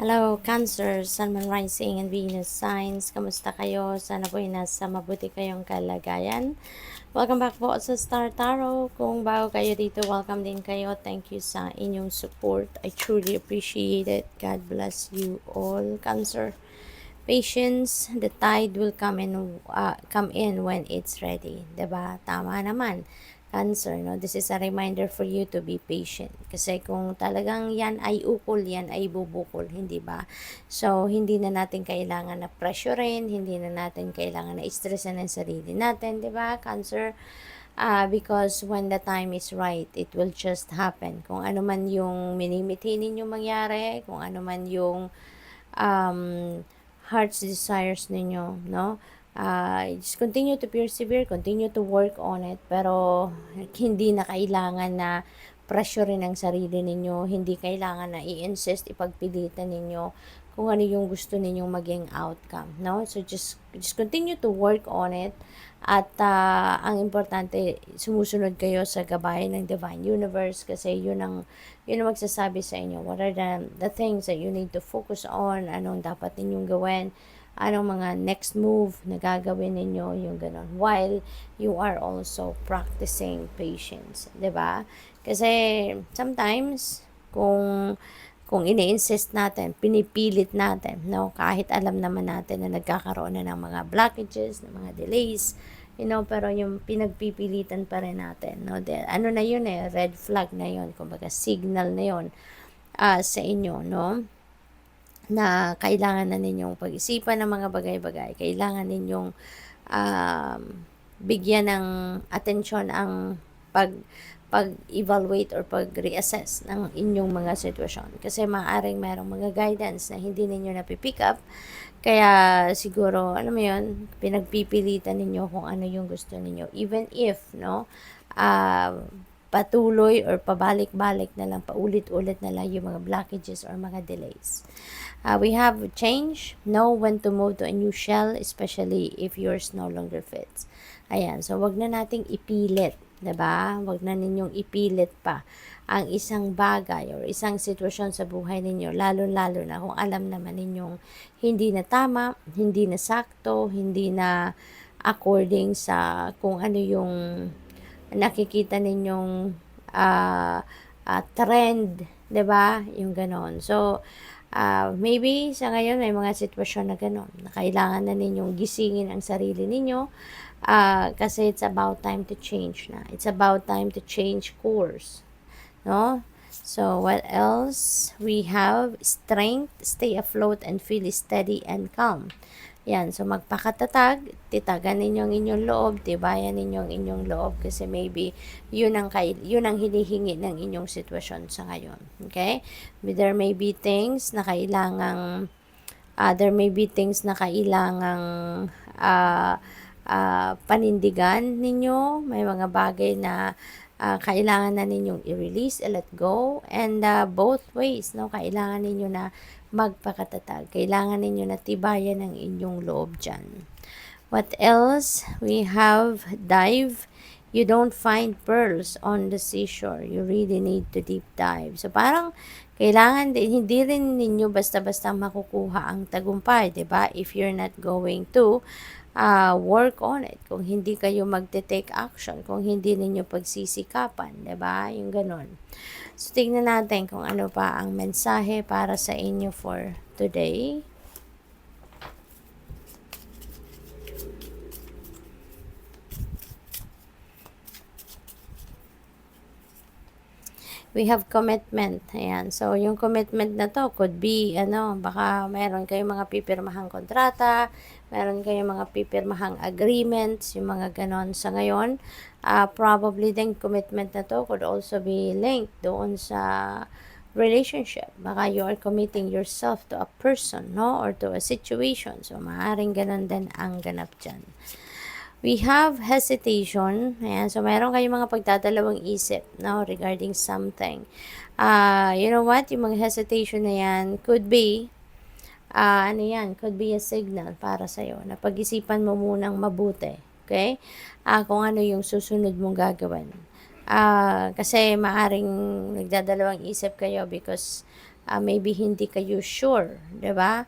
Hello, Cancer, Sun, Moon, Rising, and Venus signs. Kamusta kayo? Sana po ay nasa mabuti kayong kalagayan. Welcome back po sa Star Tarot. Kung bago kayo dito, welcome din kayo. Thank you sa inyong support. I truly appreciate it. God bless you all, Cancer. Patience, the tide will come in when it's ready. 'Di ba? Tama naman. Cancer, no? This is a reminder for you to be patient. Kasi kung talagang yan ay ukol, yan ay bubukol, hindi ba? So, hindi na natin kailangan na pressurein, hindi na natin kailangan na stressin ang sarili natin, di ba, Cancer? Because when the time is right, it will just happen. Kung ano man yung minimithi ninyo mangyari, kung ano man yung um, heart's desires ninyo, no? Just continue to persevere, continue to work on it, pero hindi na kailangan na pressure rin ang sarili ninyo, hindi kailangan na i-insist, ipagpilitan ninyo kung ano yung gusto ninyong maging outcome, no? So just continue to work on it, at ang importante, sumusunod kayo sa gabayan ng Divine Universe, kasi yun ang magsasabi sa inyo what are the things that you need to focus on, anong dapat ninyong gawin, anong mga next move na gagawin ninyo, yung ganun, while you are also practicing patience, 'di ba? Kasi sometimes kung ini-insist natin, pinipilit natin, no, kahit alam naman natin na nagkakaroon na ng mga blockages, ng mga delays, pero yung pinagpipilitan pa rin natin, no, ano na yun red flag na yun, kumbaga signal na yun sa inyo, no, na kailangan na ninyong pag-isipan ng mga bagay-bagay, kailangan ninyong um, bigyan ng atensyon ang pag-evaluate or pag-reassess ng inyong mga sitwasyon. Kasi maaaring mayroong mga guidance na hindi ninyo napipick up, kaya siguro, alam mo yun, pinagpipilitan ninyo kung ano yung gusto ninyo. Even if, no, patuloy or pabalik-balik na lang, paulit-ulit na lang yung mga blockages or mga delays. We have change, know when to move to a new shell, especially if yours no longer fits. Ayan, so wag na nating ipilit, 'di ba? Wag na ninyong ipilit pa ang isang bagay or isang sitwasyon sa buhay ninyo, lalo-lalo na kung alam naman ninyong hindi na tama, hindi na sakto, hindi na according sa kung ano yung nakikita ninyong trend, 'di ba? Yung ganon. So, maybe sa ngayon may mga sitwasyon na gano'n, na kailangan na ninyong gisingin ang sarili ninyo, kasi it's about time to change na. It's about time to change course, no? So, what else? We have strength, stay afloat and feel steady and calm. Yan, so magpakatatag, titagan ninyo ang inyong loob, tibayan ninyo ang inyong loob, kasi maybe yun ang hinihingi ng inyong sitwasyon sa ngayon. Okay? There may be things na kailangang panindigan ninyo, may mga bagay na kailangan na ninyong i-release, let go, and both ways, no? Kailangan ninyo na magpakatatag. Kailangan ninyo na tibayan ang inyong loob dyan. What else? We have dive. You don't find pearls on the seashore. You really need to deep dive. So, parang kailangan din, hindi rin ninyo basta-basta makukuha ang tagumpay, 'di ba? If you're not going to work on it, kung hindi kayo magte-take action, kung hindi ninyo pagsisikapan, 'di ba? Yung ganun. So, tingnan natin kung ano pa ang mensahe para sa inyo for today. We have commitment. Ayan. So, yung commitment na to could be, baka meron kayong mga pipirmahang kontrata, meron kayong mga pipirmahang agreements, yung mga ganon sa ngayon. Probably din commitment na to could also be linked doon sa relationship. Baka you are committing yourself to a person, no? Or to a situation. So, maaaring ganon din ang ganap dyan. We have hesitation. Ayan. So, meron kayong mga pagdadalawang isip, no, regarding something. You know what? Yung mga hesitation na yan could be, could be a signal para sa'yo na pag-isipan mo munang mabuti. Okay? Kung ano yung susunod mong gagawin. Kasi maaring nagdadalawang isip kayo because maybe hindi kayo sure, 'di ba?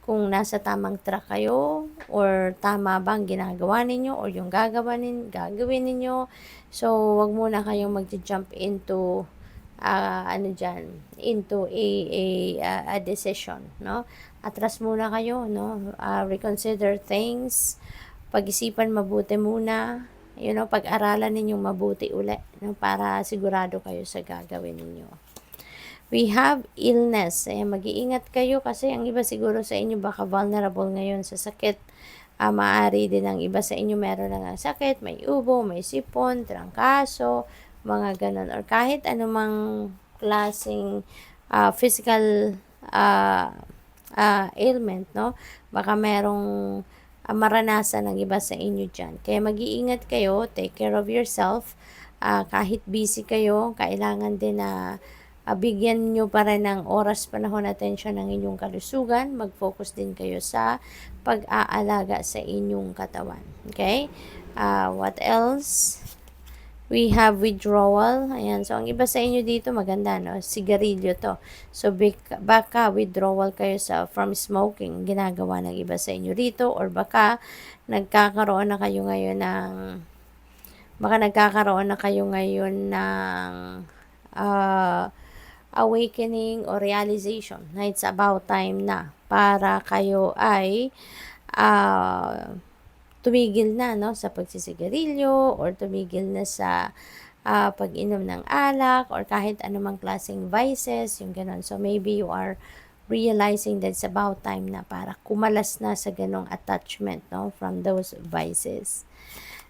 Kung nasa tamang track kayo or tama bang ginagawa ninyo or yung gagawin ninyo. So, wag muna kayong mag-jump into into a decision, no? Atras muna kayo, no? Reconsider things, pag-isipan mabuti muna, pag-aralan ninyong mabuti uli, no? Para sigurado kayo sa gagawin ninyo. We have illness. Mag-iingat kayo kasi ang iba siguro sa inyo baka vulnerable ngayon sa sakit. Maaari din ang iba sa inyo meron na sakit, may ubo, may sipon, trangkaso, mga ganon. Or kahit anumang klaseng physical ailment, no? Baka merong maranasan ng iba sa inyo dyan. Kaya mag-iingat kayo, take care of yourself. Kahit busy kayo, kailangan din na bigyan nyo pa rin ng oras, panahon, atensyon ng inyong kalusugan. Mag-focus din kayo sa pag-aalaga sa inyong katawan. Okay? What else? We have withdrawal. Ayan. So, ang iba sa inyo dito, maganda, no? Sigarilyo to. So, baka withdrawal kayo from smoking. Ginagawa ng iba sa inyo rito. Or baka nagkakaroon na kayo ngayon ng awakening or realization na it's about time na para kayo ay tumigil na, no, sa pagsisigarilyo or tumigil na sa pag-inom ng alak or kahit anumang klaseng vices, yung ganon. So maybe you are realizing that it's about time na para kumalas na sa ganong attachment, no, from those vices.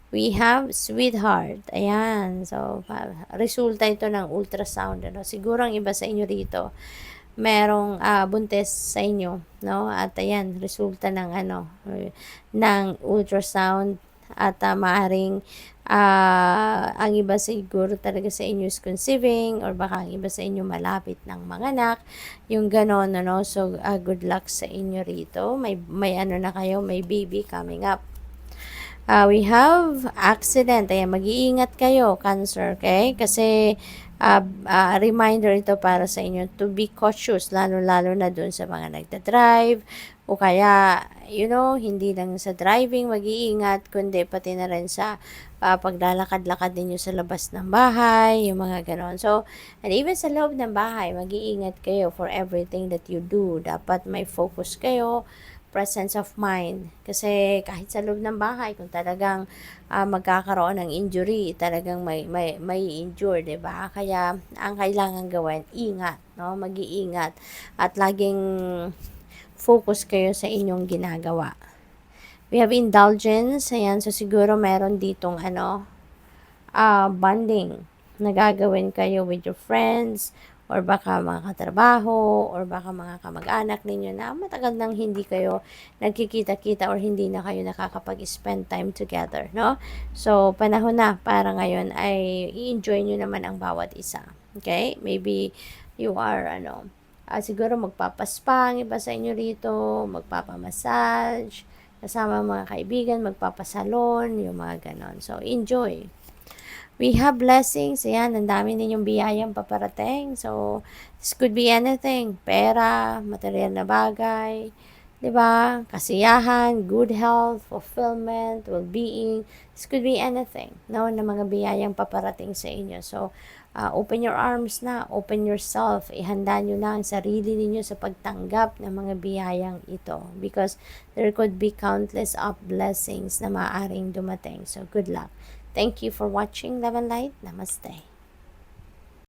We have sweetheart. Ayan. So, resulta ito ng ultrasound. Ano? Siguro ang iba sa inyo rito, merong buntis sa inyo. No? At ayan, resulta ng ng ultrasound. At maaring ang iba siguro talaga sa inyo is conceiving or baka ang iba sa inyo malapit ng manganak. Yung ganon, ano? So, good luck sa inyo rito. May na kayo, may baby coming up. We have accident. Ayan, mag-iingat kayo, Cancer, okay? Kasi, reminder ito para sa inyo to be cautious, lalo-lalo na dun sa mga nagda-drive, o kaya, hindi lang sa driving mag-iingat, kundi pati na rin sa paglalakad-lakad ninyo sa labas ng bahay, yung mga ganon. So, and even sa loob ng bahay, mag-iingat kayo for everything that you do. Dapat may focus kayo, presence of mind. Kasi kahit sa loob ng bahay, kung talagang magkakaroon ng injury, talagang may injure, diba? Kaya ang kailangan gawin, ingat, no? Mag-iingat at laging focus kayo sa inyong ginagawa. We have indulgence. Ayan, so siguro meron ditong bonding na gagawin kayo with your friends, or baka mga katrabaho, or baka mga kamag-anak ninyo na matagal nang hindi kayo nagkikita-kita or hindi na kayo nakakapag-spend time together, no? So, panahon na para ngayon ay i-enjoy nyo naman ang bawat isa. Okay? Maybe you are, siguro magpapaspa ang iba sa inyo rito, magpapamassage, kasama mga kaibigan, magpapasalon, yung mga ganon. So, enjoy. We have blessings. Ayan, ang dami ninyong biyayang paparating. So, this could be anything. Pera, material na bagay, diba? Kasiyahan, good health, fulfillment, well-being. This could be anything, no? Na mga biyayang paparating sa inyo. So, open your arms na. Open yourself. Ihanda nyo na ang sarili ninyo sa pagtanggap ng mga biyayang ito. Because there could be countless of blessings na maaaring dumating. So, good luck. Thank you for watching Love and Light. Namaste.